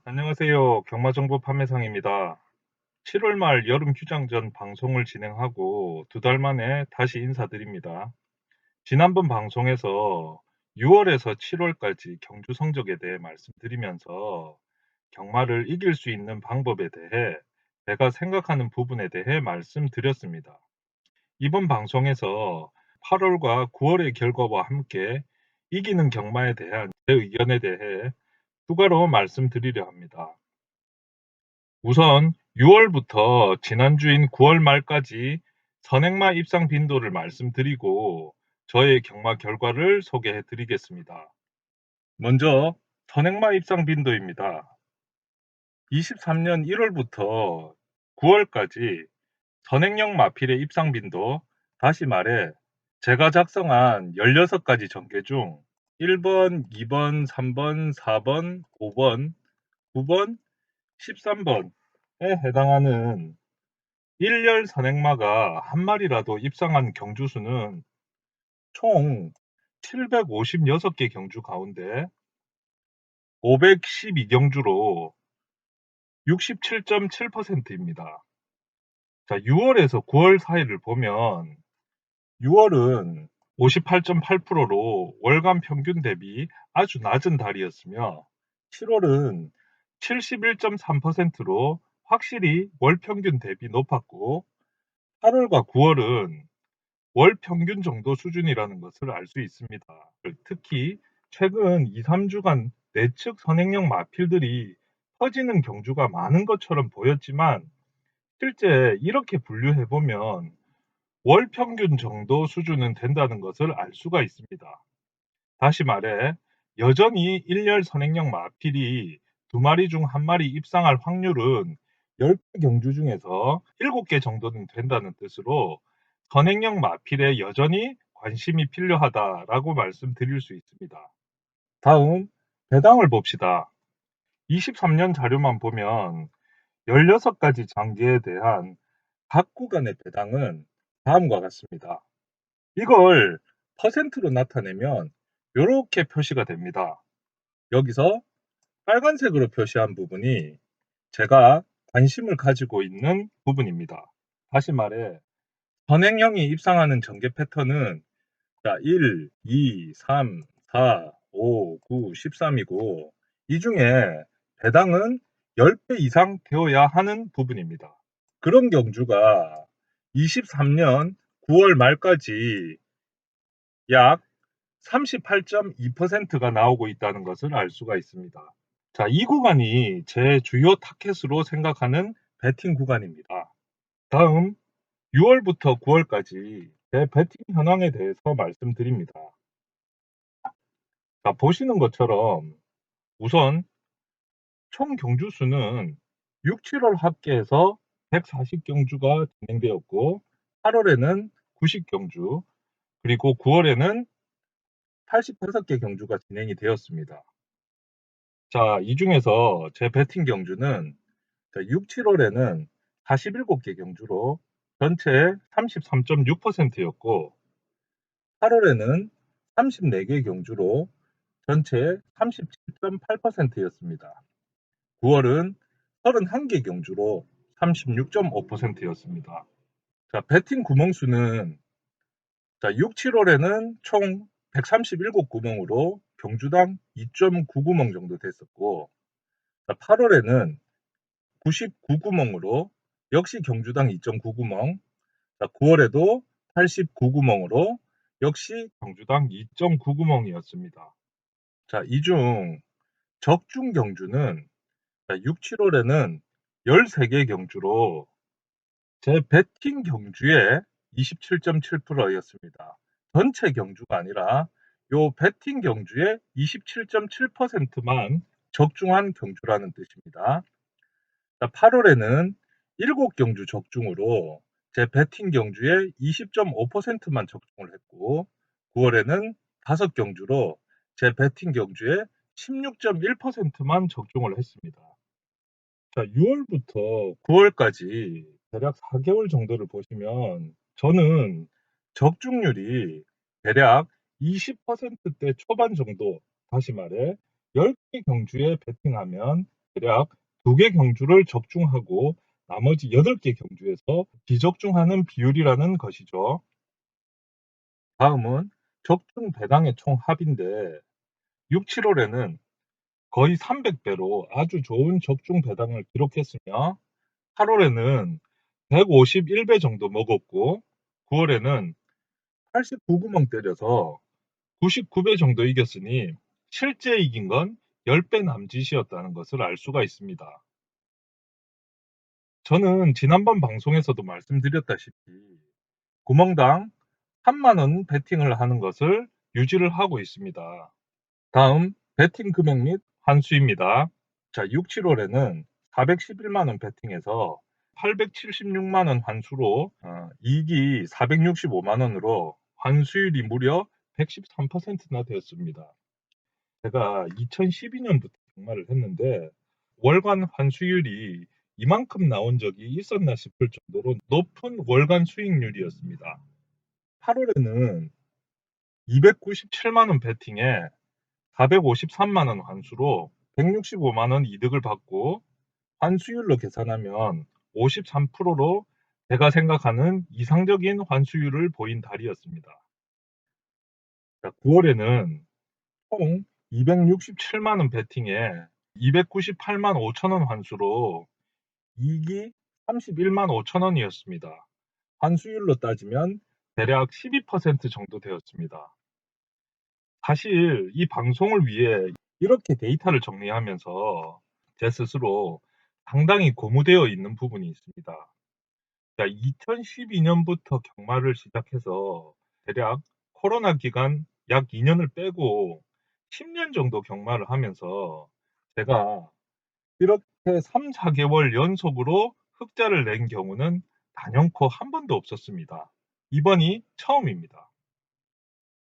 안녕하세요. 경마정보 판매상입니다. 7월 말 여름 휴장 전 방송을 진행하고 2달 만에 다시 인사드립니다. 지난번 방송에서 6월에서 7월까지 경주 성적에 대해 말씀드리면서 경마를 이길 수 있는 방법에 대해 제가 생각하는 부분에 대해 말씀드렸습니다. 이번 방송에서 8월과 9월의 결과와 함께 이기는 경마에 대한 제 의견에 대해 추가로 말씀드리려 합니다. 우선 6월부터 지난주인 9월 말까지 선행마 입상 빈도를 말씀드리고 저의 경마 결과를 소개해 드리겠습니다. 먼저 선행마 입상 빈도입니다. 23년 1월부터 9월까지 선행형 마필의 입상 빈도, 다시 말해 제가 작성한 16가지 전개 중 1번, 2번, 3번, 4번, 5번, 9번, 13번에 해당하는 1열 선행마가 한 마리라도 입상한 경주수는 총 756개 경주 가운데 512경주로 67.7%입니다. 자, 6월에서 9월 사이를 보면 6월은 58.8%로 월간 평균 대비 아주 낮은 달이었으며 7월은 71.3%로 확실히 월 평균 대비 높았고 8월과 9월은 월 평균 정도 수준이라는 것을 알 수 있습니다. 특히 최근 2, 3주간 내측 선행형 마필들이 터지는 경주가 많은 것처럼 보였지만 실제 이렇게 분류해 보면 월 평균 정도 수준은 된다는 것을 알 수가 있습니다. 다시 말해 여전히 1열 선행형 마필이 2마리 중 1마리 입상할 확률은 10개 경주 중에서 7개 정도는 된다는 뜻으로 선행형 마필에 여전히 관심이 필요하다라고 말씀드릴 수 있습니다. 다음 배당을 봅시다. 23년 자료만 보면 16가지 장기에 대한 각 구간의 배당은 다음과 같습니다. 이걸 퍼센트로 나타내면 이렇게 표시가 됩니다. 여기서 빨간색으로 표시한 부분이 제가 관심을 가지고 있는 부분입니다. 다시 말해 선행형이 입상하는 전개 패턴은 1, 2, 3, 4, 5, 9, 13이고 이 중에 배당은 10배 이상 되어야 하는 부분입니다. 그런 경주가 23년 9월 말까지 약 38.2%가 나오고 있다는 것을 알 수가 있습니다. 자, 이 구간이 제 주요 타켓으로 생각하는 배팅 구간입니다. 다음 6월부터 9월까지 제 배팅 현황에 대해서 말씀드립니다. 자, 보시는 것처럼 우선 총 경주 수는 6, 7월 합계해서 140경주가 진행되었고 8월에는 90경주, 그리고 9월에는 85개 경주가 진행이 되었습니다. 자, 이 중에서 제 배팅 경주는 6, 7월에는 47개 경주로 전체 33.6%였고 8월에는 34개 경주로 전체 37.8%였습니다. 9월은 31개 경주로 36.5%였습니다. 자, 배팅 구멍 수는 6, 7월에는 총 137구멍으로 경주당 2.9구멍 정도 됐었고 8월에는 99구멍으로 역시 경주당 2.9구멍, 9월에도 89구멍으로 역시 경주당 2.9구멍이었습니다. 자, 이 중 적중 경주는 6, 7월에는 13개 경주로 제 배팅 경주의 27.7%였습니다. 전체 경주가 아니라 요 배팅 경주의 27.7%만 적중한 경주라는 뜻입니다. 8월에는 7경주 적중으로 제 배팅 경주의 20.5%만 적중을 했고 9월에는 5경주로 제 배팅 경주의 16.1%만 적중을 했습니다. 자, 6월부터 9월까지 대략 4개월 정도를 보시면 저는 적중률이 대략 20%대 초반 정도, 다시 말해 10개 경주에 베팅하면 대략 2개 경주를 적중하고 나머지 8개 경주에서 비적중하는 비율이라는 것이죠. 다음은 적중 배당의 총 합인데 6, 7월에는 거의 300배로 아주 좋은 적중 배당을 기록했으며 8월에는 151배 정도 먹었고 9월에는 89구멍 때려서 99배 정도 이겼으니 실제 이긴 건 10배 남짓이었다는 것을 알 수가 있습니다. 저는 지난번 방송에서도 말씀드렸다시피 구멍당 3만 원 베팅을 하는 것을 유지를 하고 있습니다. 다음 베팅 금액 및 환수입니다. 자, 6, 7월에는 411만 원 베팅해서 876만 원 환수로 이익이 465만 원으로 환수율이 무려 113%나 되었습니다. 제가 2012년부터 경마를 했는데 월간 환수율이 이만큼 나온 적이 있었나 싶을 정도로 높은 월간 수익률이었습니다. 8월에는 297만 원 베팅에 453만 원 환수로 165만 원 이득을 받고 환수율로 계산하면 53%로 제가 생각하는 이상적인 환수율을 보인 달이었습니다. 9월에는 총 267만 원 베팅에 298만 5천 원 환수로 이익이 31만 5천 원이었습니다. 환수율로 따지면 대략 12% 정도 되었습니다. 사실 이 방송을 위해 이렇게 데이터를 정리하면서 제 스스로 상당히 고무되어 있는 부분이 있습니다. 2012년부터 경마를 시작해서 대략 코로나 기간 약 2년을 빼고 10년 정도 경마를 하면서 제가 이렇게 3, 4개월 연속으로 흑자를 낸 경우는 단연코 한 번도 없었습니다. 이번이 처음입니다.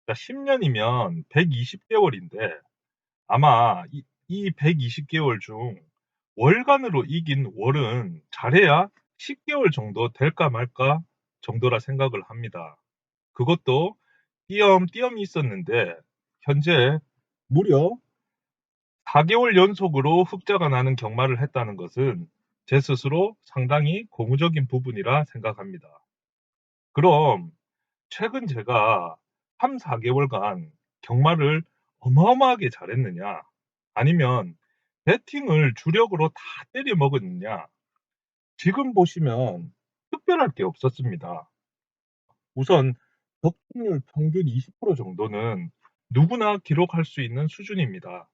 10년이면 120개월인데 아마 이 120개월 중 월간으로 이긴 월은 잘해야 10개월 정도 될까 말까 정도라 생각을 합니다. 그것도 띄엄띄엄 있었는데 현재 무려 4개월 연속으로 흑자가 나는 경마를 했다는 것은 제 스스로 상당히 고무적인 부분이라 생각합니다. 그럼 최근 제가 3, 4개월간 경마를 어마어마하게 잘했느냐? 아니면 배팅을 주력으로 다 때려 먹었느냐? 지금 보시면 특별할 게 없었습니다. 우선 적중률 평균 20% 정도는 누구나 기록할 수 있는 수준입니다.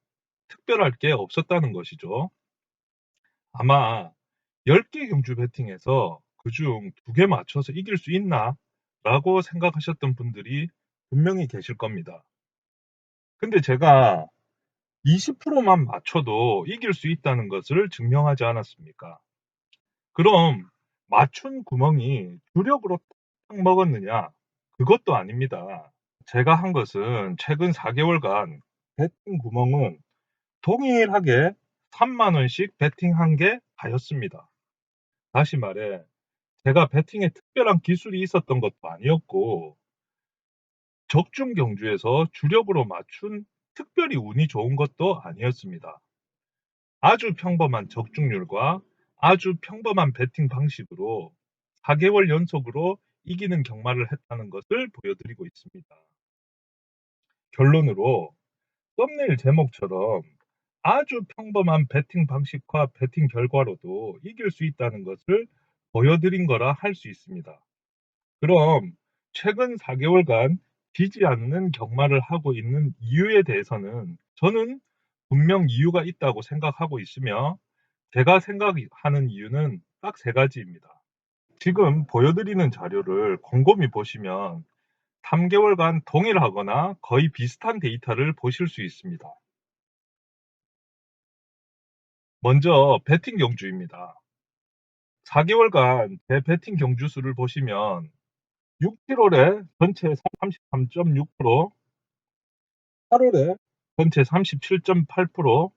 특별할 게 없었다는 것이죠. 아마 10개 경주 배팅에서 그중 2개 맞춰서 이길 수 있나? 라고 생각하셨던 분들이 분명히 계실 겁니다. 근데 제가 20%만 맞춰도 이길 수 있다는 것을 증명하지 않았습니까? 그럼 맞춘 구멍이 주력으로 딱 먹었느냐? 그것도 아닙니다. 제가 한 것은 최근 4개월간 배팅 구멍은 동일하게 3만 원씩 배팅한 게 다였습니다. 다시 말해 제가 배팅에 특별한 기술이 있었던 것도 아니었고 적중 경주에서 주력으로 맞춘 특별히 운이 좋은 것도 아니었습니다. 아주 평범한 적중률과 아주 평범한 배팅 방식으로 4개월 연속으로 이기는 경마를 했다는 것을 보여드리고 있습니다. 결론으로 썸네일 제목처럼 아주 평범한 배팅 방식과 배팅 결과로도 이길 수 있다는 것을 보여드린 거라 할 수 있습니다. 그럼 최근 4개월간 지지 않는 경마를 하고 있는 이유에 대해서는 저는 분명 이유가 있다고 생각하고 있으며 제가 생각하는 이유는 딱 3가지입니다. 지금 보여드리는 자료를 곰곰이 보시면 3개월간 동일하거나 거의 비슷한 데이터를 보실 수 있습니다. 먼저 배팅 경주입니다. 4개월간 제 배팅 경주 수를 보시면 6, 7월에 전체 33.6%, 8월에 전체 37.8%,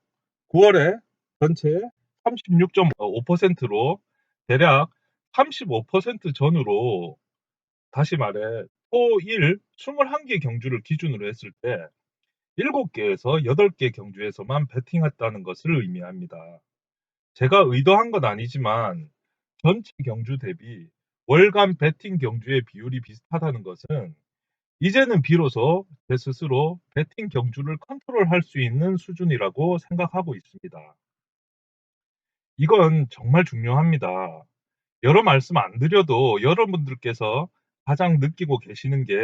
9월에 전체 36.5%로 대략 35% 전후로 다시 말해 토, 일 21개 경주를 기준으로 했을 때 7개에서 8개 경주에서만 배팅했다는 것을 의미합니다. 제가 의도한 건 아니지만 전체 경주 대비 월간 배팅 경주의 비율이 비슷하다는 것은 이제는 비로소 제 스스로 배팅 경주를 컨트롤할 수 있는 수준이라고 생각하고 있습니다. 이건 정말 중요합니다. 여러 말씀 안 드려도 여러분들께서 가장 느끼고 계시는 게,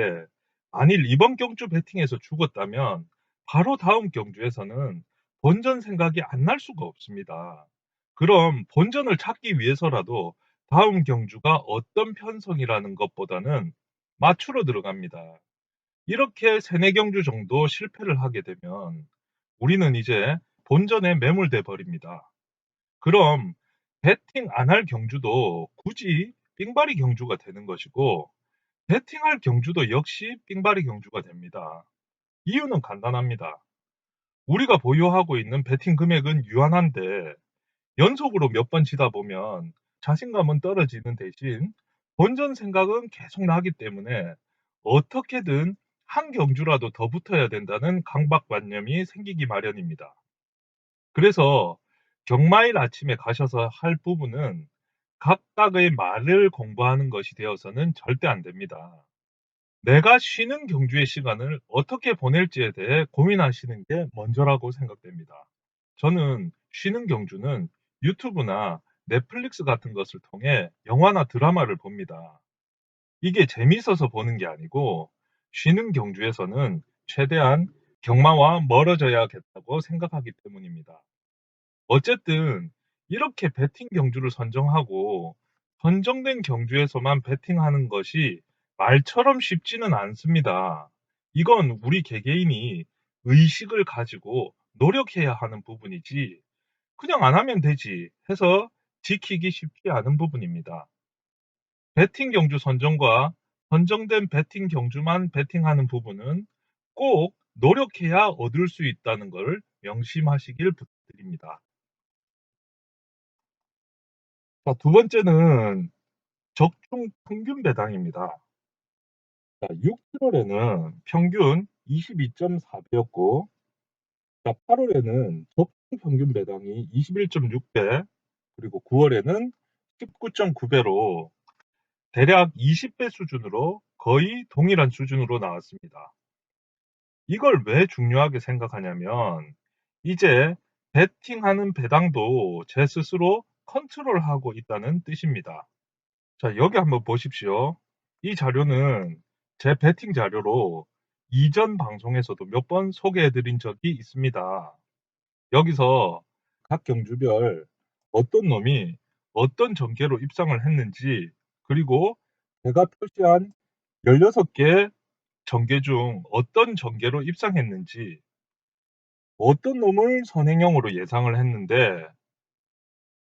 만일 이번 경주 배팅에서 죽었다면 바로 다음 경주에서는 본전 생각이 안 날 수가 없습니다. 그럼 본전을 찾기 위해서라도 다음 경주가 어떤 편성이라는 것보다는 맞추러 들어갑니다. 이렇게 세네 경주 정도 실패를 하게 되면 우리는 이제 본전에 매몰돼 버립니다. 그럼 배팅 안 할 경주도 굳이 삥바리 경주가 되는 것이고, 배팅할 경주도 역시 삥바리 경주가 됩니다. 이유는 간단합니다. 우리가 보유하고 있는 배팅 금액은 유한한데 연속으로 몇 번 치다 보면 자신감은 떨어지는 대신 본전 생각은 계속 나기 때문에 어떻게든 한 경주라도 더 붙어야 된다는 강박관념이 생기기 마련입니다. 그래서 경마일 아침에 가셔서 할 부분은 각각의 말을 공부하는 것이 되어서는 절대 안 됩니다. 내가 쉬는 경주의 시간을 어떻게 보낼지에 대해 고민하시는 게 먼저라고 생각됩니다. 저는 쉬는 경주는 유튜브나 넷플릭스 같은 것을 통해 영화나 드라마를 봅니다. 이게 재밌어서 보는 게 아니고, 쉬는 경주에서는 최대한 경마와 멀어져야겠다고 생각하기 때문입니다. 어쨌든 이렇게 배팅 경주를 선정하고 선정된 경주에서만 배팅하는 것이 말처럼 쉽지는 않습니다. 이건 우리 개개인이 의식을 가지고 노력해야 하는 부분이지, 그냥 안 하면 되지 해서 지키기 쉽지 않은 부분입니다. 배팅 경주 선정과 선정된 배팅 경주만 배팅하는 부분은 꼭 노력해야 얻을 수 있다는 걸 명심하시길 부탁드립니다. 자, 두 번째는 적중 평균 배당입니다. 자, 6개월에는 평균 22.4배였고, 자, 8월에는 적중 평균 배당이 21.6배, 그리고 9월에는 19.9배로 대략 20배 수준으로 거의 동일한 수준으로 나왔습니다. 이걸 왜 중요하게 생각하냐면, 이제 베팅하는 배당도 제 스스로 컨트롤하고 있다는 뜻입니다. 자, 여기 한번 보십시오. 이 자료는 제 배팅 자료로 이전 방송에서도 몇 번 소개해 드린 적이 있습니다. 여기서 각 경주별 어떤 놈이 어떤 전개로 입상을 했는지, 그리고 제가 표시한 16개 전개 중 어떤 전개로 입상했는지, 어떤 놈을 선행형으로 예상을 했는데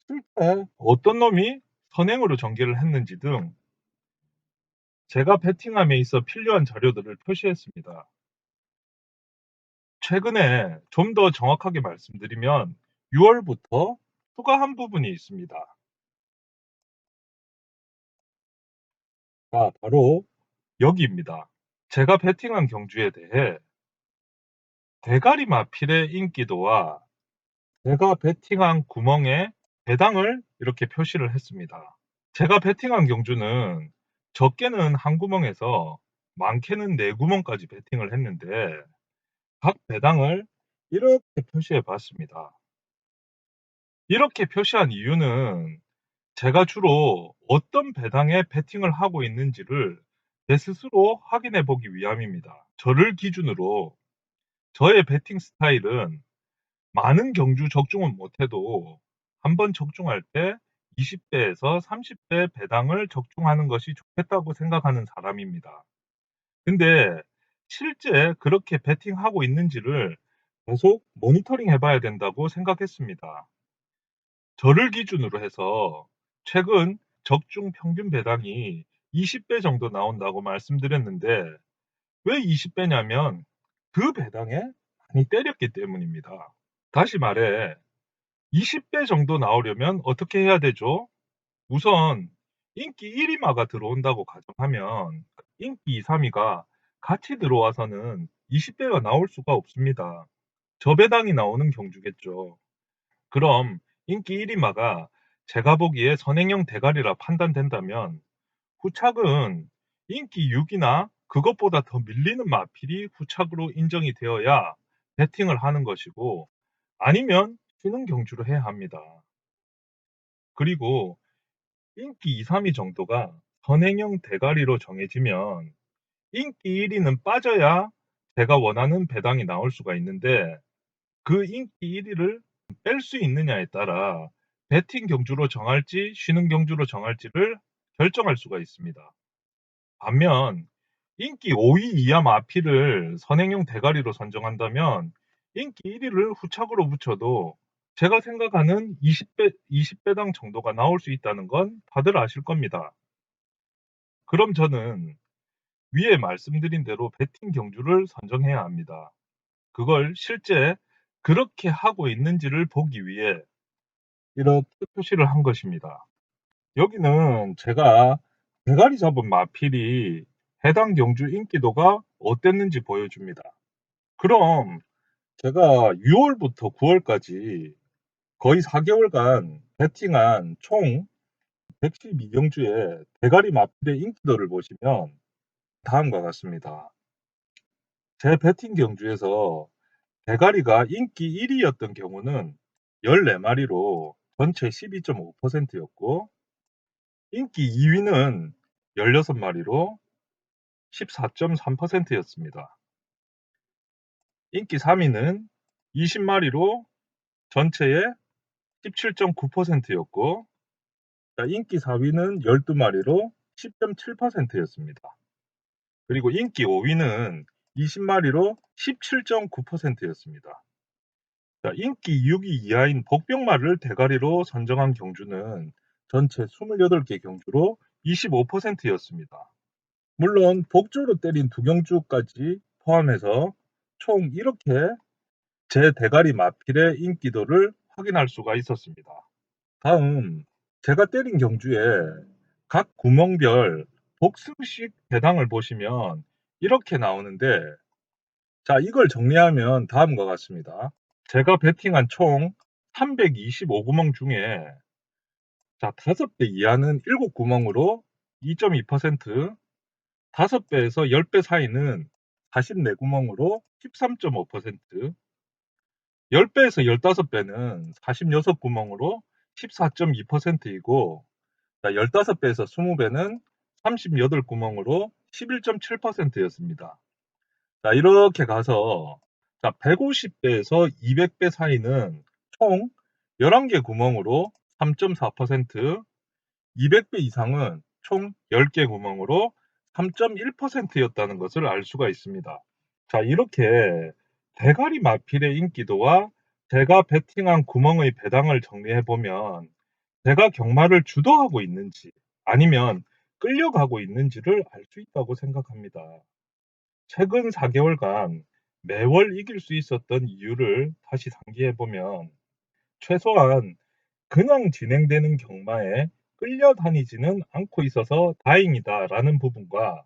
실제 어떤 놈이 선행으로 전개를 했는지 등 제가 배팅함에 있어 필요한 자료들을 표시했습니다. 최근에 좀 더 정확하게 말씀드리면 6월부터 추가한 부분이 있습니다. 자, 바로 여기입니다. 제가 배팅한 경주에 대해 대가리 마필의 인기도와 제가 배팅한 구멍의 배당을 이렇게 표시를 했습니다. 제가 배팅한 경주는 적게는 한 구멍에서 많게는 네 구멍까지 배팅을 했는데 각 배당을 이렇게 표시해 봤습니다. 이렇게 표시한 이유는 제가 주로 어떤 배당에 배팅을 하고 있는지를 제 스스로 확인해 보기 위함입니다. 저를 기준으로 저의 배팅 스타일은 많은 경주 적중은 못해도 한번 적중할 때 20배에서 30배 배당을 적중하는 것이 좋겠다고 생각하는 사람입니다. 근데 실제 그렇게 배팅하고 있는지를 계속 모니터링 해봐야 된다고 생각했습니다. 저를 기준으로 해서 최근 적중 평균 배당이 20배 정도 나온다고 말씀드렸는데, 왜 20배냐면 그 배당에 많이 때렸기 때문입니다. 다시 말해 20배 정도 나오려면 어떻게 해야 되죠? 우선 인기 1위마가 들어온다고 가정하면 인기 2, 3위가 같이 들어와서는 20배가 나올 수가 없습니다. 저배당이 나오는 경주겠죠. 그럼 인기 1위마가 제가 보기에 선행형 대가리라 판단된다면 후착은 인기 6위나 그것보다 더 밀리는 마필이 후착으로 인정이 되어야 배팅을 하는 것이고 아니면 쉬는 경주를 해야 합니다. 그리고 인기 2, 3위 정도가 선행형 대가리로 정해지면 인기 1위는 빠져야 제가 원하는 배당이 나올 수가 있는데 그 인기 1위를 뺄 수 있느냐에 따라 배팅 경주로 정할지 쉬는 경주로 정할지를 결정할 수가 있습니다. 반면 인기 5위 이하 마필을 선행형 대가리로 선정한다면 인기 1위를 후착으로 붙여도 제가 생각하는 20배당 정도가 나올 수 있다는 건 다들 아실 겁니다. 그럼 저는 위에 말씀드린 대로 배팅 경주를 선정해야 합니다. 그걸 실제 그렇게 하고 있는지를 보기 위해 이렇게 표시를 한 것입니다. 여기는 제가 대가리 잡은 마필이 해당 경주 인기도가 어땠는지 보여줍니다. 그럼 제가 6월부터 9월까지 거의 4개월간 배팅한 총 112경주의 대가리 마필의 인기도를 보시면 다음과 같습니다. 제 배팅 경주에서 대가리가 인기 1위였던 경우는 14마리로 전체 12.5%였고 인기 2위는 16마리로 14.3%였습니다. 인기 3위는 20마리로 전체의 17.9%였고 인기 4위는 12마리로 10.7%였습니다. 그리고 인기 5위는 20마리로 17.9%였습니다. 인기 6위 이하인 복병마를 대가리로 선정한 경주는 전체 28개 경주로 25%였습니다. 물론 복주로 때린 두 경주까지 포함해서 총 이렇게 제 대가리 마필의 인기도를 확인할 수가 있었습니다. 다음 제가 때린 경주에 각 구멍별 복승식 배당을 보시면 이렇게 나오는데 자 이걸 정리하면 다음과 같습니다. 제가 배팅한 총 325구멍 중에 자 5배 이하는 7구멍으로 2.2%, 5배에서 10배 사이는 44구멍으로 13.5%, 10배에서 15배는 46구멍으로 14.2%이고 15배에서 20배는 38구멍으로 11.7%였습니다. 자, 이렇게 가서 150배에서 200배 사이는 총 11개 구멍으로 3.4%, 200배 이상은 총 10개 구멍으로 3.1%였다는 것을 알 수가 있습니다. 자, 이렇게 대가리 마필의 인기도와 제가 배팅한 구멍의 배당을 정리해 보면 제가 경마를 주도하고 있는지 아니면 끌려가고 있는지를 알 수 있다고 생각합니다. 최근 4개월간 매월 이길 수 있었던 이유를 다시 상기해 보면 최소한 그냥 진행되는 경마에 끌려다니지는 않고 있어서 다행이다라는 부분과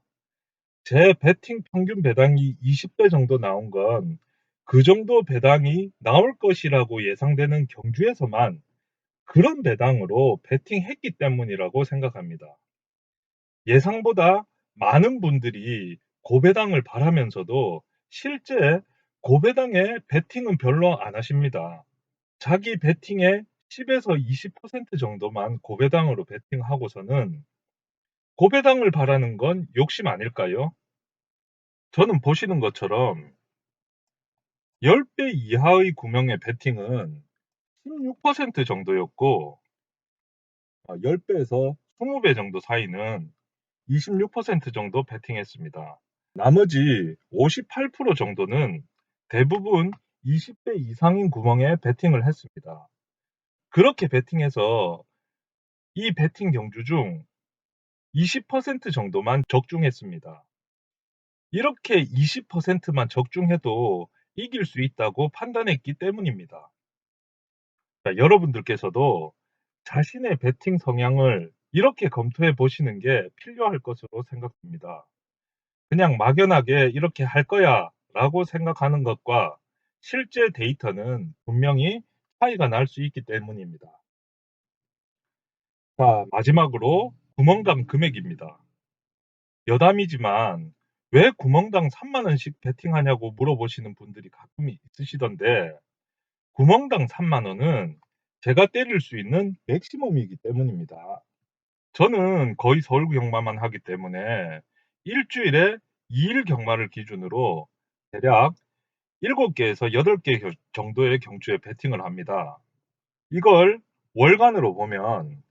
제 배팅 평균 배당이 20배 정도 나온 건 그 정도 배당이 나올 것이라고 예상되는 경주에서만 그런 배당으로 배팅했기 때문이라고 생각합니다. 예상보다 많은 분들이 고배당을 바라면서도 실제 고배당에 배팅은 별로 안 하십니다. 자기 배팅의 10에서 20% 정도만 고배당으로 배팅하고서는 고배당을 바라는 건 욕심 아닐까요? 저는 보시는 것처럼 10배 이하의 구명의 배팅은 16% 정도였고 10배에서 20배 정도 사이는 26% 정도 배팅했습니다. 나머지 58% 정도는 대부분 20배 이상인 구멍에 배팅을 했습니다. 그렇게 배팅해서 이 배팅 경주 중 20% 정도만 적중했습니다. 이렇게 20%만 적중해도 이길 수 있다고 판단했기 때문입니다. 자, 여러분들께서도 자신의 배팅 성향을 이렇게 검토해 보시는 게 필요할 것으로 생각됩니다. 그냥 막연하게 이렇게 할 거야 라고 생각하는 것과 실제 데이터는 분명히 차이가 날 수 있기 때문입니다. 자, 마지막으로 구멍당 금액입니다. 여담이지만 왜 구멍당 3만 원씩 베팅하냐고 물어보시는 분들이 가끔 있으시던데, 구멍당 3만 원은 제가 때릴 수 있는 맥시멈이기 때문입니다. 저는 거의 서울 경마만 하기 때문에 일주일에 2일 경마를 기준으로 대략 7개에서 8개 정도의 경주에 베팅을 합니다. 이걸 월간으로 보면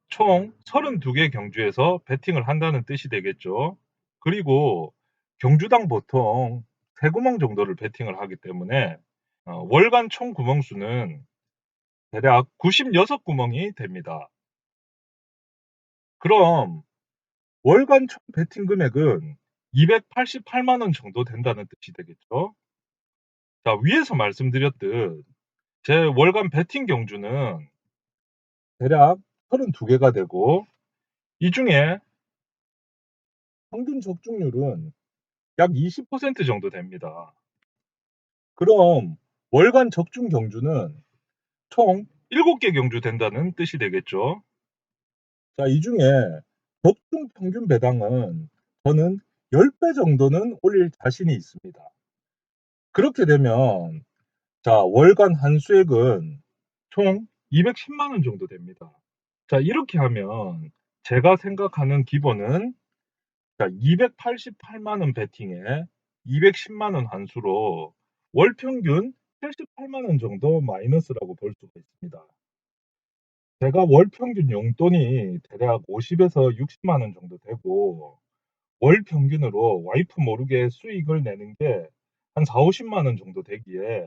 총 32개 경주에서 베팅을 한다는 뜻이 되겠죠. 그리고 경주당 보통 3구멍 정도를 베팅을 하기 때문에 월간 총 구멍 수는 대략 96구멍이 됩니다. 그럼 월간 총 베팅 금액은 288만 원 정도 된다는 뜻이 되겠죠. 자, 위에서 말씀드렸듯 제 월간 베팅 경주는 대략 32개가 되고, 이 중에 평균 적중률은 약 20% 정도 됩니다. 그럼 월간 적중 경주는 총 7개 경주 된다는 뜻이 되겠죠. 자, 이 중에 적중 평균 배당은 저는 10배 정도는 올릴 자신이 있습니다. 그렇게 되면 자, 월간 한수액은 총 210만 원 정도 됩니다. 자, 이렇게 하면 제가 생각하는 기본은, 자, 288만 원 베팅에 210만 원 한수로 월 평균 78만 원 정도 마이너스라고 볼 수가 있습니다. 제가 월 평균 용돈이 대략 50에서 60만 원 정도 되고, 월 평균으로 와이프 모르게 수익을 내는 게 한 4, 50만 원 정도 되기에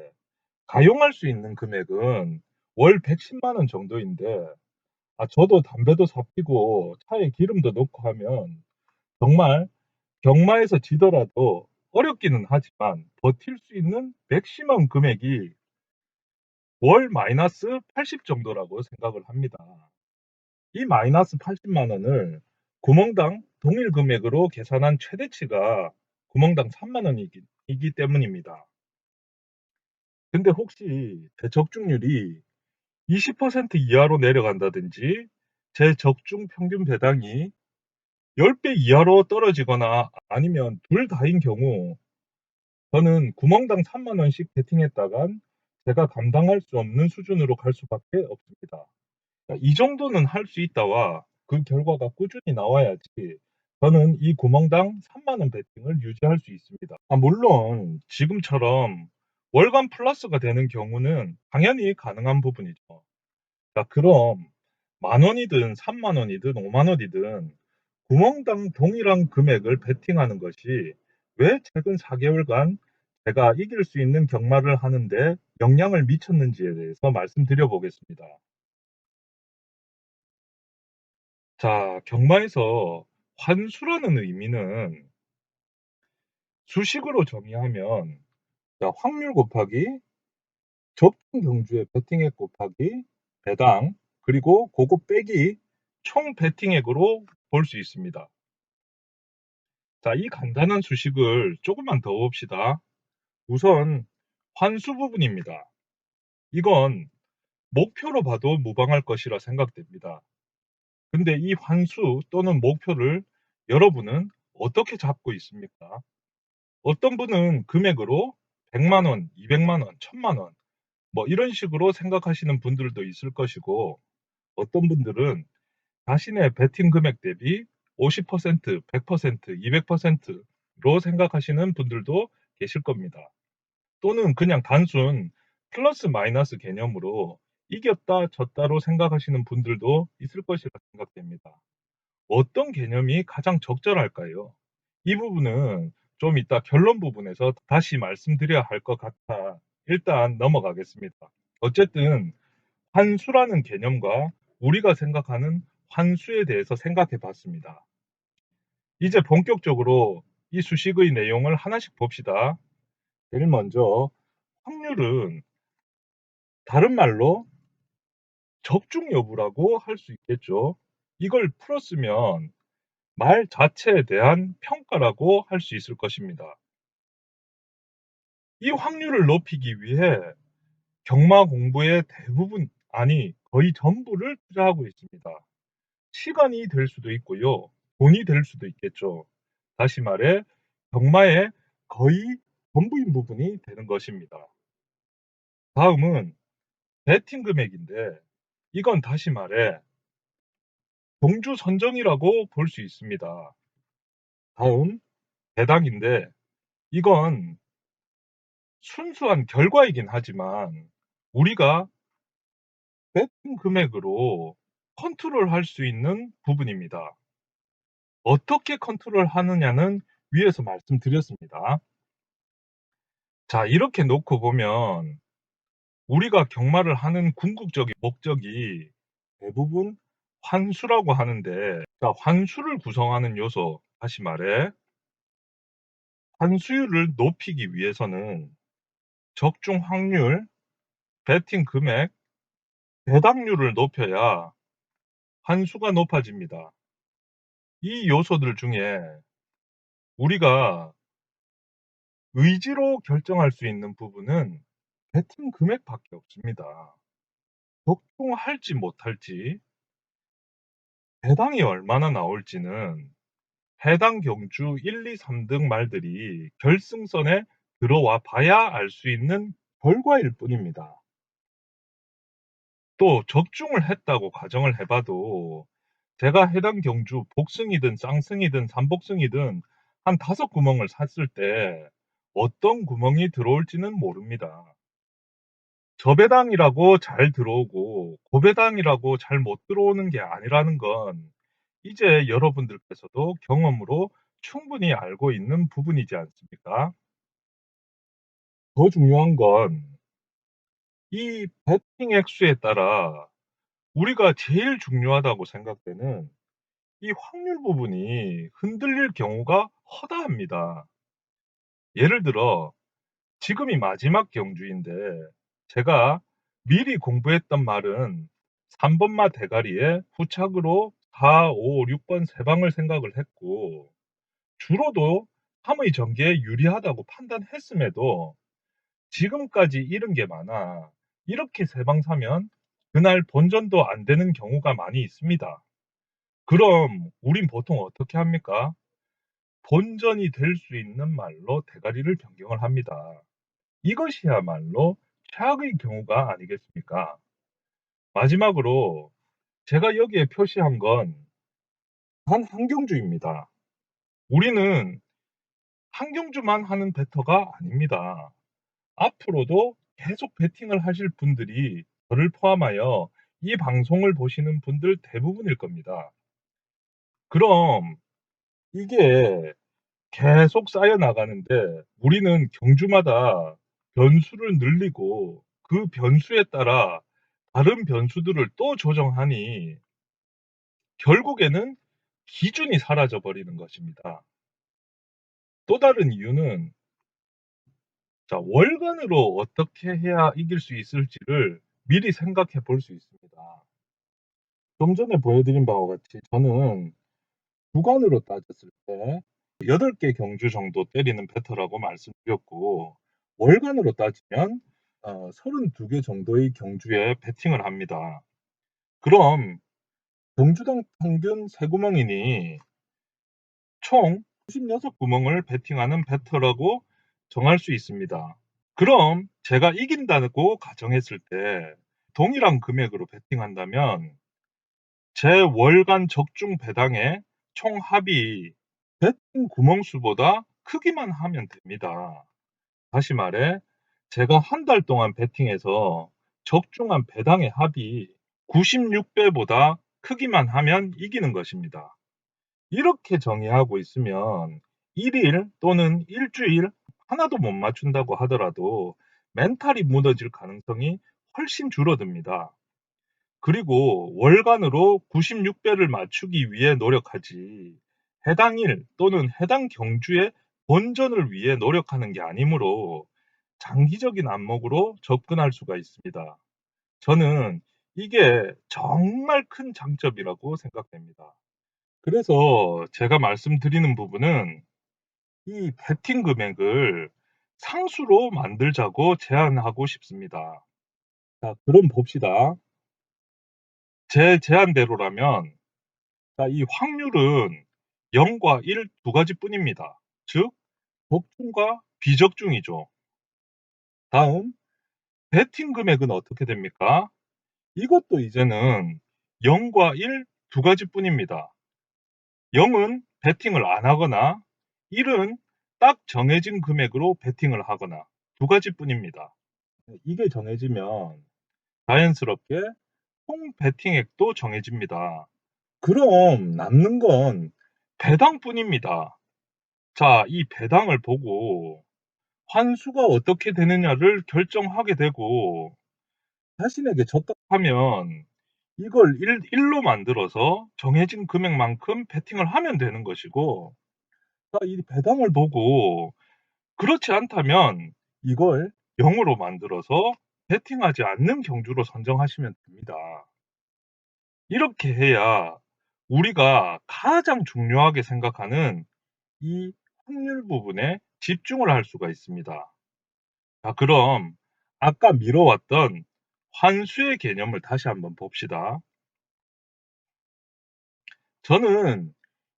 가용할 수 있는 금액은 월 110만 원 정도인데, 저도 담배도 사 피고 차에 기름도 넣고 하면 정말 경마에서 지더라도 어렵기는 하지만 버틸 수 있는 맥시멈 금액이 월 마이너스 80 정도라고 생각을 합니다. 이 마이너스 80만 원을 구멍당 동일 금액으로 계산한 최대치가 구멍당 3만 원이기 때문입니다. 근데 혹시 제 적중률이 20% 이하로 내려간다든지 제 적중 평균 배당이 10배 이하로 떨어지거나 아니면 둘 다인 경우, 저는 구멍당 3만 원씩 베팅했다간 제가 감당할 수 없는 수준으로 갈 수밖에 없습니다. 이 정도는 할 수 있다와 그 결과가 꾸준히 나와야지 저는 이 구멍당 3만 원 베팅을 유지할 수 있습니다. 물론 지금처럼 월간 플러스가 되는 경우는 당연히 가능한 부분이죠. 자, 그럼 만 원이든 3만 원이든 5만 원이든 구멍당 동일한 금액을 베팅하는 것이 왜 최근 4개월간 제가 이길 수 있는 경마를 하는데 영향을 미쳤는지에 대해서 말씀드려 보겠습니다. 자, 경마에서 환수라는 의미는 수식으로 정의하면, 자, 확률 곱하기 적중 경주의 베팅액 곱하기 배당, 그리고 그거 빼기 총 베팅액으로 볼 수 있습니다. 자, 이 간단한 수식을 조금만 더 봅시다. 우선 환수 부분입니다. 이건 목표로 봐도 무방할 것이라 생각됩니다. 근데 이 환수 또는 목표를 여러분은 어떻게 잡고 있습니까? 어떤 분은 금액으로 100만 원, 200만 원, 1000만 원, 뭐 이런 식으로 생각하시는 분들도 있을 것이고, 어떤 분들은 자신의 베팅 금액 대비 50%, 100%, 200%로 생각하시는 분들도 계실 겁니다. 또는 그냥 단순 플러스 마이너스 개념으로 이겼다 졌다로 생각하시는 분들도 있을 것이라 생각됩니다. 어떤 개념이 가장 적절할까요? 이 부분은 좀 이따 결론 부분에서 다시 말씀드려야 할 것 같아 일단 넘어가겠습니다. 어쨌든 환수라는 개념과 우리가 생각하는 환수에 대해서 생각해 봤습니다. 이제 본격적으로 이 수식의 내용을 하나씩 봅시다. 제일 먼저 확률은 다른 말로 적중 여부라고 할 수 있겠죠. 이걸 풀었으면 말 자체에 대한 평가라고 할 수 있을 것입니다. 이 확률을 높이기 위해 경마 공부의 대부분, 아니 거의 전부를 투자하고 있습니다. 시간이 될 수도 있고요. 돈이 될 수도 있겠죠. 다시 말해 경마의 거의 전부인 부분이 되는 것입니다. 다음은 베팅 금액인데, 이건 다시 말해 경주 선정이라고 볼 수 있습니다. 다음 배당인데, 이건 순수한 결과이긴 하지만 우리가 베팅 금액으로 컨트롤할 수 있는 부분입니다. 어떻게 컨트롤하느냐는 위에서 말씀드렸습니다. 자, 이렇게 놓고 보면 우리가 경마를 하는 궁극적인 목적이 대부분 환수라고 하는데, 자, 환수를 구성하는 요소, 다시 말해 환수율을 높이기 위해서는 적중 확률, 베팅 금액, 배당률을 높여야 환수가 높아집니다. 이 요소들 중에 우리가 의지로 결정할 수 있는 부분은 베팅 금액밖에 없습니다. 적중할지 못할지, 배당이 얼마나 나올지는 해당 경주 1, 2, 3등 말들이 결승선에 들어와 봐야 알 수 있는 결과일 뿐입니다. 또 적중을 했다고 가정을 해봐도 제가 해당 경주 복승이든 쌍승이든 삼복승이든 한 5구멍을 샀을 때 어떤 구멍이 들어올지는 모릅니다. 저배당이라고 잘 들어오고 고배당이라고 잘 못 들어오는 게 아니라는 건 이제 여러분들께서도 경험으로 충분히 알고 있는 부분이지 않습니까? 더 중요한 건 이 베팅 액수에 따라 우리가 제일 중요하다고 생각되는 이 확률 부분이 흔들릴 경우가 허다합니다. 예를 들어 지금이 마지막 경주인데 제가 미리 공부했던 말은 3번마 대가리에 후착으로 4, 5, 6번 세 방을 생각을 했고, 주로도 3의 전개에 유리하다고 판단했음에도 지금까지 잃은 게 많아 이렇게 세 방 사면 그날 본전도 안 되는 경우가 많이 있습니다. 그럼 우린 보통 어떻게 합니까? 본전이 될 수 있는 말로 대가리를 변경을 합니다. 이것이야말로 최악의 경우가 아니겠습니까? 마지막으로 제가 여기에 표시한 건 단 한 경주입니다. 우리는 한 경주만 하는 베터가 아닙니다. 앞으로도 계속 베팅을 하실 분들이 저를 포함하여 이 방송을 보시는 분들 대부분일 겁니다. 그럼 이게 계속 쌓여 나가는데 우리는 경주마다 변수를 늘리고 그 변수에 따라 다른 변수들을 또 조정하니 결국에는 기준이 사라져 버리는 것입니다. 또 다른 이유는, 자, 월간으로 어떻게 해야 이길 수 있을지를 미리 생각해 볼 수 있습니다. 좀 전에 보여드린 바와 같이 저는 주간으로 따졌을 때 8개 경주 정도 때리는 배터라고 말씀드렸고, 월간으로 따지면 32개 정도의 경주에 베팅을 합니다. 그럼 경주당 평균 3구멍이니 총 96구멍을 베팅하는 배터라고 정할 수 있습니다. 그럼 제가 이긴다고 가정했을 때 동일한 금액으로 베팅한다면 제 월간 적중 배당의 총 합이 베팅 구멍 수보다 크기만 하면 됩니다. 다시 말해 제가 한 달 동안 베팅해서 적중한 배당의 합이 96배보다 크기만 하면 이기는 것입니다. 이렇게 정의하고 있으면 1일 또는 일주일 하나도 못 맞춘다고 하더라도 멘탈이 무너질 가능성이 훨씬 줄어듭니다. 그리고 월간으로 96배를 맞추기 위해 노력하지 해당 일 또는 해당 경주의 본전을 위해 노력하는 게 아니므로 장기적인 안목으로 접근할 수가 있습니다. 저는 이게 정말 큰 장점이라고 생각됩니다. 그래서 제가 말씀드리는 부분은 이 베팅 금액을 상수로 만들자고 제안하고 싶습니다. 자, 그럼 봅시다. 제 제안대로라면 이 확률은 0과 1 두 가지뿐입니다. 즉 적중과 비적중이죠. 다음 베팅 금액은 어떻게 됩니까? 이것도 이제는 0과 1 두 가지뿐입니다. 0은 베팅을 안 하거나 1은 딱 정해진 금액으로 베팅을 하거나 두 가지뿐입니다. 이게 정해지면 자연스럽게 총 베팅액도 정해집니다. 그럼 남는 건 배당뿐입니다. 자, 이 배당을 보고 환수가 어떻게 되느냐를 결정하게 되고 자신에게 적합하면 이걸 1로 만들어서 정해진 금액만큼 베팅을 하면 되는 것이고 이 배당을 보고 그렇지 않다면 이걸 0으로 만들어서 베팅하지 않는 경주로 선정하시면 됩니다. 이렇게 해야 우리가 가장 중요하게 생각하는 이 확률 부분에 집중을 할 수가 있습니다. 자, 그럼 아까 미뤄왔던 환수의 개념을 다시 한번 봅시다. 저는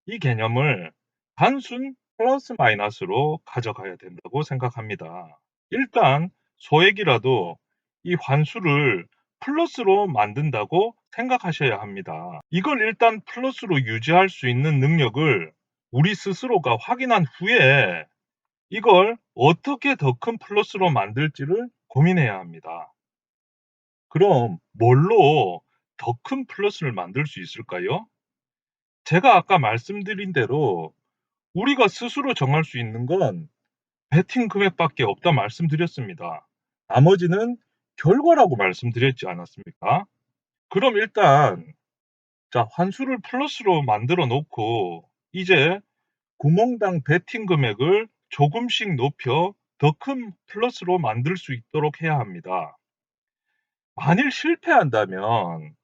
이 개념을 단순 플러스 마이너스로 가져가야 된다고 생각합니다. 일단 소액이라도 이 환수를 플러스로 만든다고 생각하셔야 합니다. 이걸 일단 플러스로 유지할 수 있는 능력을 우리 스스로가 확인한 후에 이걸 어떻게 더 큰 플러스로 만들지를 고민해야 합니다. 그럼 뭘로 더 큰 플러스를 만들 수 있을까요? 제가 아까 말씀드린 대로 우리가 스스로 정할 수 있는 건 베팅 금액밖에 없다 말씀드렸습니다. 나머지는 결과라고 말씀드렸지 않았습니까? 그럼 일단 환수를 플러스로 만들어 놓고 이제 구멍당 베팅 금액을 조금씩 높여 더 큰 플러스로 만들 수 있도록 해야 합니다. 만일 실패한다면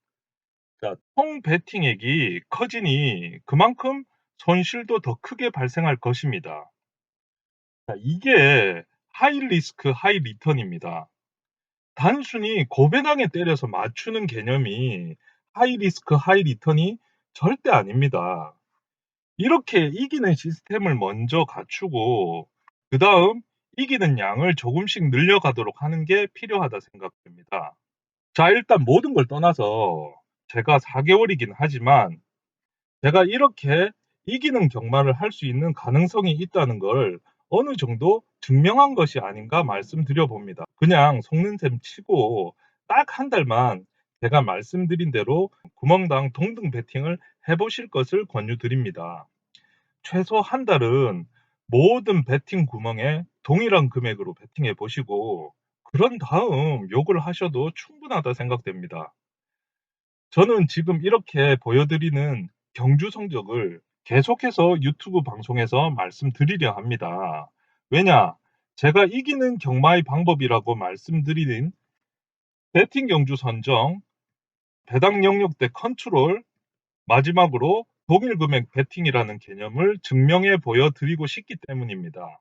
총 베팅액이 커지니 그만큼 손실도 더 크게 발생할 것입니다. 이게 하이 리스크 하이 리턴입니다. 단순히 고배당에 때려서 맞추는 개념이 하이 리스크 하이 리턴이 절대 아닙니다. 이렇게 이기는 시스템을 먼저 갖추고 그다음 이기는 양을 조금씩 늘려가도록 하는 게 필요하다 생각됩니다. 자, 일단 모든 걸 떠나서 제가 4개월이긴 하지만 제가 이렇게 이기는 경마를 할 수 있는 가능성이 있다는 걸 어느 정도 증명한 것이 아닌가 말씀드려 봅니다. 그냥 속는 셈 치고 딱 한 달만 제가 말씀드린 대로 구멍당 동등 베팅을 해보실 것을 권유드립니다. 최소 한 달은 모든 베팅 구멍에 동일한 금액으로 베팅해 보시고 그런 다음 욕을 하셔도 충분하다 생각됩니다. 저는 지금 이렇게 보여드리는 경주 성적을 계속해서 유튜브 방송에서 말씀드리려 합니다. 왜냐? 제가 이기는 경마의 방법이라고 말씀드리는 배팅 경주 선정, 배당 영역대 컨트롤, 마지막으로 동일 금액 베팅이라는 개념을 증명해 보여드리고 싶기 때문입니다.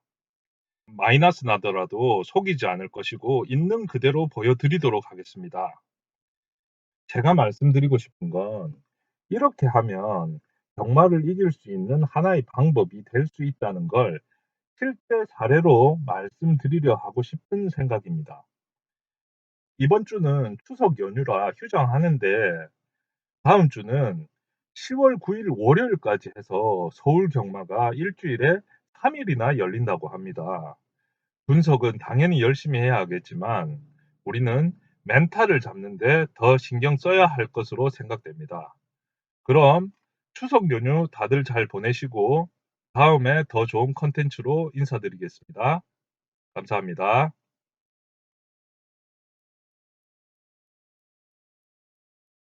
마이너스 나더라도 속이지 않을 것이고 있는 그대로 보여드리도록 하겠습니다. 제가 말씀드리고 싶은 건 이렇게 하면 경마를 이길 수 있는 하나의 방법이 될 수 있다는 걸 실제 사례로 말씀드리려 하고 싶은 생각입니다. 이번 주는 추석 연휴라 휴장하는데 다음 주는 10월 9일 월요일까지 해서 서울 경마가 일주일에 3일이나 열린다고 합니다. 분석은 당연히 열심히 해야 하겠지만 우리는 멘탈을 잡는데 더 신경 써야 할 것으로 생각됩니다. 그럼 추석 연휴 다들 잘 보내시고 다음에 더 좋은 컨텐츠로 인사드리겠습니다. 감사합니다.